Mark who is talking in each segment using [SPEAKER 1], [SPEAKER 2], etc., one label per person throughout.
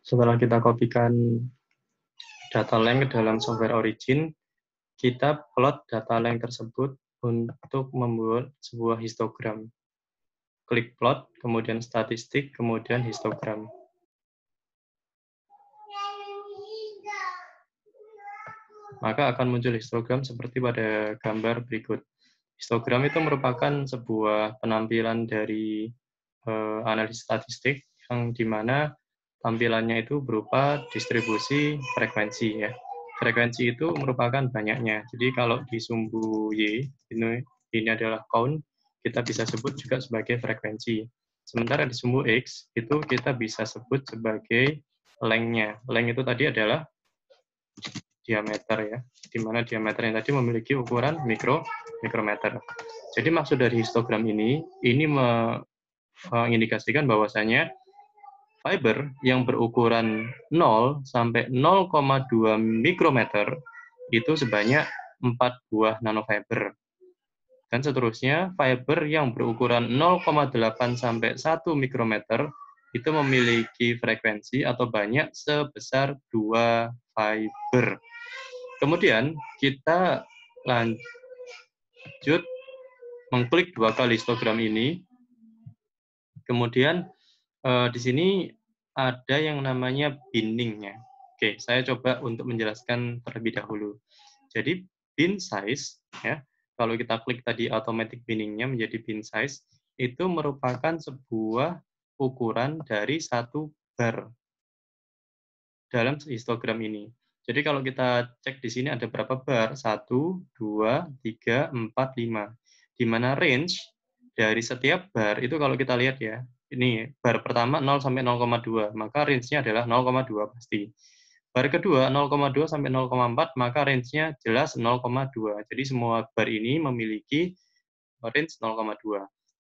[SPEAKER 1] Setelah kita kopikan data length ke dalam software Origin, kita plot data length tersebut untuk membuat sebuah histogram. Klik plot, kemudian statistik, kemudian histogram. Maka akan muncul histogram seperti pada gambar berikut. Histogram itu merupakan sebuah penampilan dari analisis statistik yang dimana tampilannya itu berupa distribusi frekuensi ya. Frekuensi itu merupakan banyaknya. Jadi kalau di sumbu Y ini adalah count, kita bisa sebut juga sebagai frekuensi. Sementara di sumbu X itu kita bisa sebut sebagai length-nya. Length itu tadi adalah diameter ya, di mana diameter yang tadi memiliki ukuran mikrometer. Jadi maksud dari histogram ini mengindikasikan bahwasanya fiber yang berukuran 0 sampai 0,2 mikrometer itu sebanyak 4 buah nanofiber. Dan seterusnya, fiber yang berukuran 0,8 sampai 1 mikrometer itu memiliki frekuensi atau banyak sebesar 2 fiber. Kemudian kita lanjut mengklik 2 kali histogram ini. Kemudian di sini ada yang namanya binning-nya. Oke, saya coba untuk menjelaskan terlebih dahulu. Jadi bin size ya, kalau kita klik tadi automatic binning-nya menjadi bin size, itu merupakan sebuah ukuran dari satu bar dalam histogram ini. Jadi kalau kita cek di sini ada berapa bar? 1, 2, 3, 4, 5. Di mana range dari setiap bar itu kalau kita lihat ya, ini bar pertama 0 sampai 0,2, maka range-nya adalah 0,2 pasti. Bar kedua 0,2 sampai 0,4, maka range-nya jelas 0,2. Jadi semua bar ini memiliki range 0,2.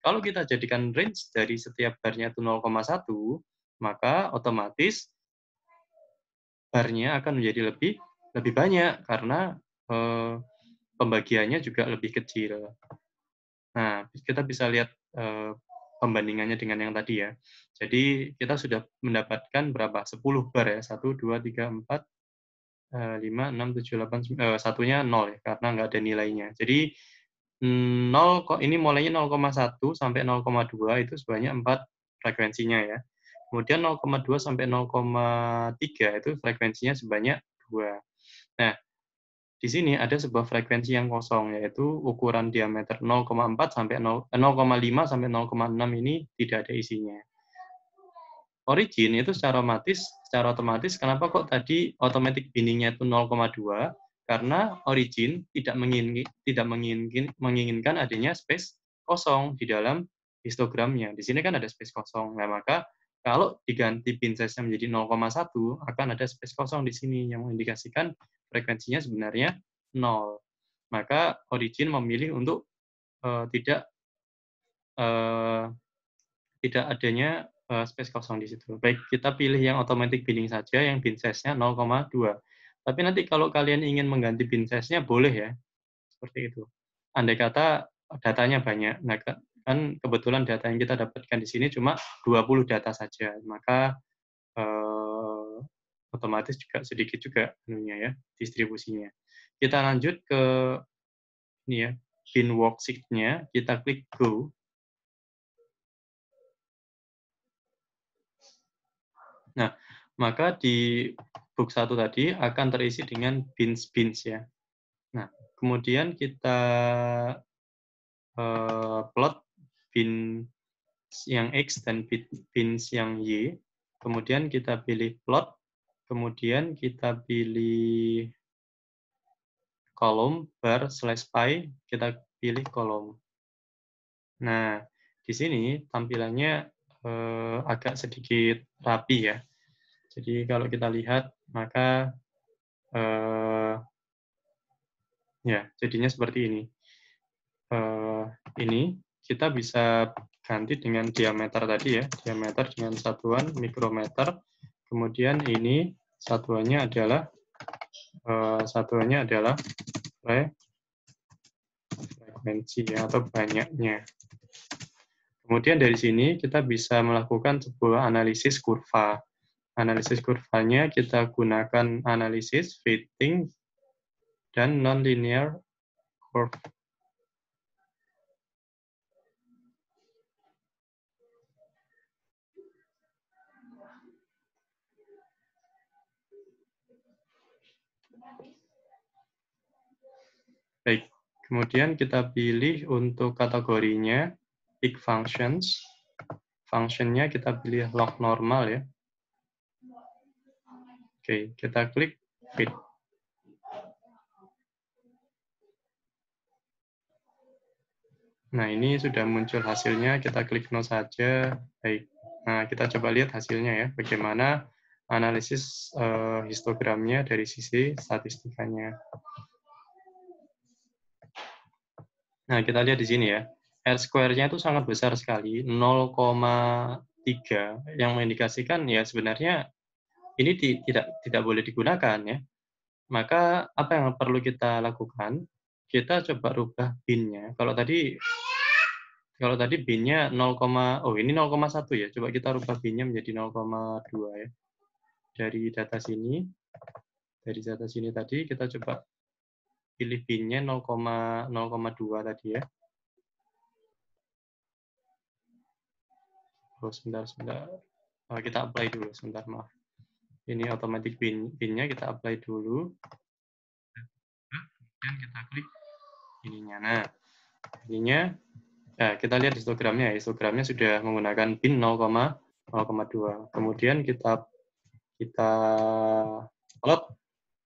[SPEAKER 1] Kalau kita jadikan range dari setiap barnya itu 0,1, maka otomatis barnya akan menjadi lebih banyak karena pembagiannya juga lebih kecil. Nah, kita bisa lihat pembandingannya dengan yang tadi ya. Jadi kita sudah mendapatkan berapa? 10 bar ya. 1, 2, 3, 4, 5, 6, 7, 8, 9. Satunya 0 ya, karena nggak ada nilainya. Jadi 0, ini mulainya 0,1 sampai 0,2 itu sebanyak 4 frekuensinya ya. Kemudian 0,2 sampai 0,3 itu frekuensinya sebanyak 2. Nah, di sini ada sebuah frekuensi yang kosong, yaitu ukuran diameter 0,4 sampai 0,5 sampai 0,6 ini tidak ada isinya. Origin itu secara otomatis, kenapa kok tadi automatic binning-nya itu 0,2? Karena Origin tidak menginginkan adanya space kosong di dalam histogramnya. Di sini kan ada space kosong. Nah, maka kalau diganti bin size-nya menjadi 0,1, akan ada space kosong di sini yang mengindikasikan frekuensinya sebenarnya 0. Maka Origin memilih untuk tidak adanya space kosong di situ. Baik, kita pilih yang automatic binning saja, yang bin size-nya 0,2. Tapi nanti kalau kalian ingin mengganti bin size-nya, boleh ya. Seperti itu. Andai kata datanya banyak. Nah, kan kebetulan data yang kita dapatkan di sini cuma 20 data saja. Maka otomatis juga sedikit juga ya, distribusinya. Kita lanjut ke ini ya, bin worksheet-nya. Kita klik Go. Nah, maka di book 1 tadi akan terisi dengan bins ya. Nah, kemudian kita plot bin yang X dan bins yang Y. Kemudian kita pilih plot. Kemudian kita pilih kolom bar slash pi. Kita pilih kolom. Nah, di sini tampilannya agak sedikit rapi ya. Jadi kalau kita lihat, maka ya jadinya seperti ini. Ini kita bisa ganti dengan diameter tadi ya, diameter dengan satuan mikrometer. Kemudian ini satuannya adalah frekuensi ya, atau banyaknya. Kemudian dari sini kita bisa melakukan sebuah analisis kurva. Analisis kurvanya kita gunakan analisis, fitting, dan non-linear curve. Baik, kemudian kita pilih untuk kategorinya peak functions. Functionnya kita pilih log normal ya. Oke, kita klik fit. Nah, ini sudah muncul hasilnya, kita klik no saja. Baik. Nah, kita coba lihat hasilnya ya, bagaimana analisis histogramnya dari sisi statistikanya. Nah, kita lihat di sini ya. R-square-nya itu sangat besar sekali, 0,3, yang mengindikasikan ya sebenarnya ini tidak boleh digunakan ya. Maka apa yang perlu kita lakukan? Kita coba rubah bin-nya. Kalau tadi bin-nya 0, oh ini 0,1 ya. Coba kita rubah bin-nya menjadi 0,2 ya. Dari data sini tadi kita coba pilih bin-nya 0,2 tadi ya. Oh, sebentar. Oh, kita apply dulu, sebentar, maaf. Ini automatic bin-nya kita apply dulu. Dan kita klik ininya. Nah, ininya, nah, kita lihat histogramnya. Histogramnya sudah menggunakan bin 0,2. Kemudian kita plot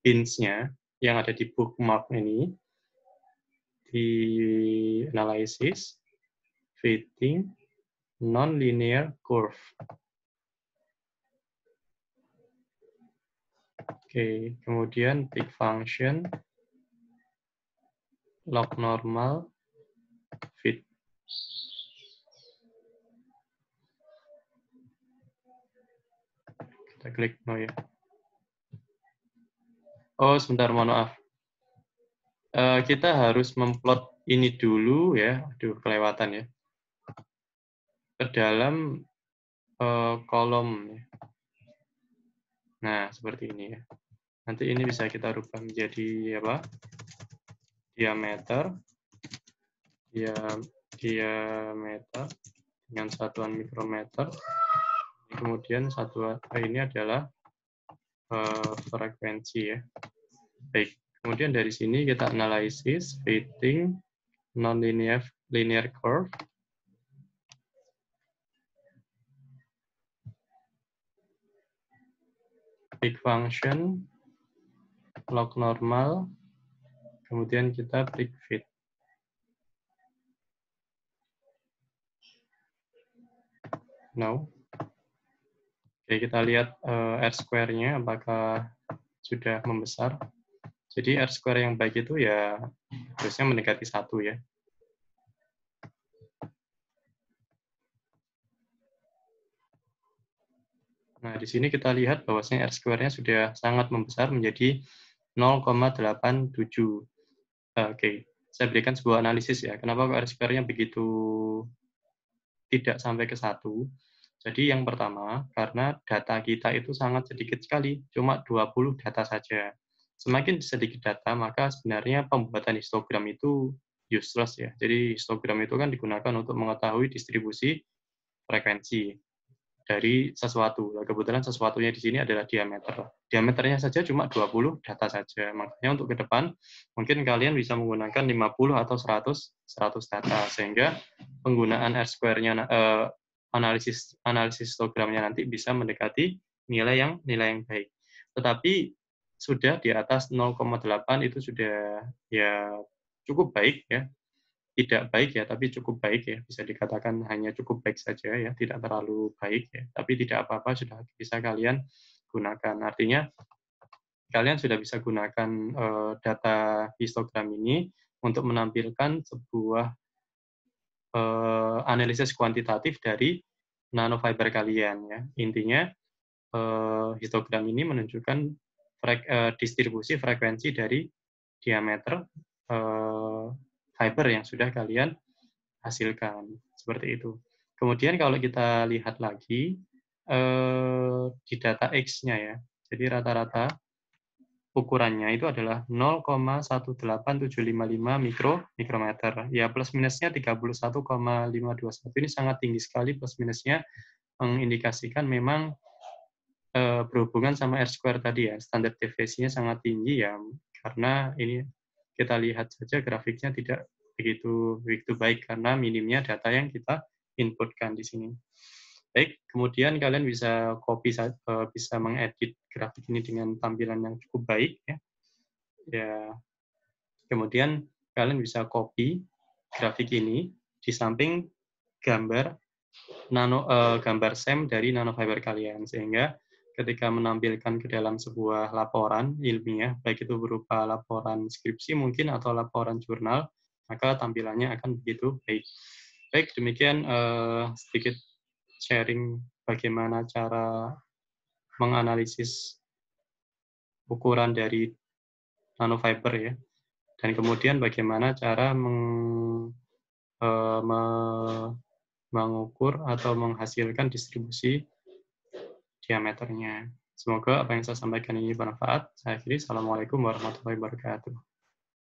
[SPEAKER 1] bins-nya yang ada di bookmark ini, di analysis, fitting, non-linear curve. Oke, kemudian peak function, log normal, fit. Kita klik no ya. Oh, sebentar, mohon maaf. Kita harus memplot ini dulu ya. Aduh, kelewatan ya. Ke dalam kolom. Nah, seperti ini ya. Nanti ini bisa kita rubah menjadi apa? Diameter dengan satuan mikrometer. Kemudian satuan ini adalah frekuensi ya. Baik. Kemudian dari sini kita analisis fitting non-linear curve. Peak function, log normal, kemudian kita klik fit. No. Oke, kita lihat R-square-nya apakah sudah membesar. Jadi R-square yang baik itu ya harusnya mendekati 1 ya. Nah, di sini kita lihat bahwasanya R-square-nya sudah sangat membesar menjadi 0,87. Oke, saya berikan sebuah analisis ya. Kenapa R-square-nya begitu tidak sampai ke 1? Jadi yang pertama, karena data kita itu sangat sedikit sekali, cuma 20 data saja. Semakin sedikit data, maka sebenarnya pembuatan histogram itu useless ya. Jadi histogram itu kan digunakan untuk mengetahui distribusi frekuensi dari sesuatu. Kebetulan sesuatunya di sini adalah diameter. Diameternya saja cuma 20 data saja. Makanya untuk ke depan, mungkin kalian bisa menggunakan 50 atau 100 data, sehingga penggunaan R-square-nya, analisis histogramnya nanti bisa mendekati nilai yang baik. Tetapi sudah di atas 0,8 itu sudah ya cukup baik ya. Tidak baik ya, tapi cukup baik ya. Bisa dikatakan hanya cukup baik saja ya, tidak terlalu baik ya. Tapi tidak apa-apa, sudah bisa kalian gunakan. Artinya kalian sudah bisa gunakan data histogram ini untuk menampilkan sebuah analisis kuantitatif dari nanofiber kalian ya. Intinya histogram ini menunjukkan distribusi frekuensi dari diameter fiber yang sudah kalian hasilkan. Seperti itu. Kemudian kalau kita lihat lagi, di data X-nya ya. Jadi rata-rata ukurannya itu adalah 0,18755 mikrometer. Ya, plus minusnya 31,521. Ini sangat tinggi sekali plus minusnya, mengindikasikan memang berhubungan sama R-square tadi ya, standar deviasinya sangat tinggi ya, karena ini kita lihat saja grafiknya tidak begitu baik karena minimnya data yang kita inputkan di sini. Baik, kemudian kalian bisa bisa mengedit grafik ini dengan tampilan yang cukup baik ya. Ya, kemudian kalian bisa copy grafik ini di samping gambar gambar SEM dari nanofiber kalian, sehingga ketika menampilkan ke dalam sebuah laporan ilmiah, baik itu berupa laporan skripsi mungkin atau laporan jurnal, maka tampilannya akan begitu baik. Baik, demikian sedikit sharing bagaimana cara menganalisis ukuran dari nanofiber ya, dan kemudian bagaimana cara mengukur atau menghasilkan distribusi diameternya. Semoga apa yang saya sampaikan ini bermanfaat. Saya akhiri. Assalamualaikum warahmatullahi wabarakatuh.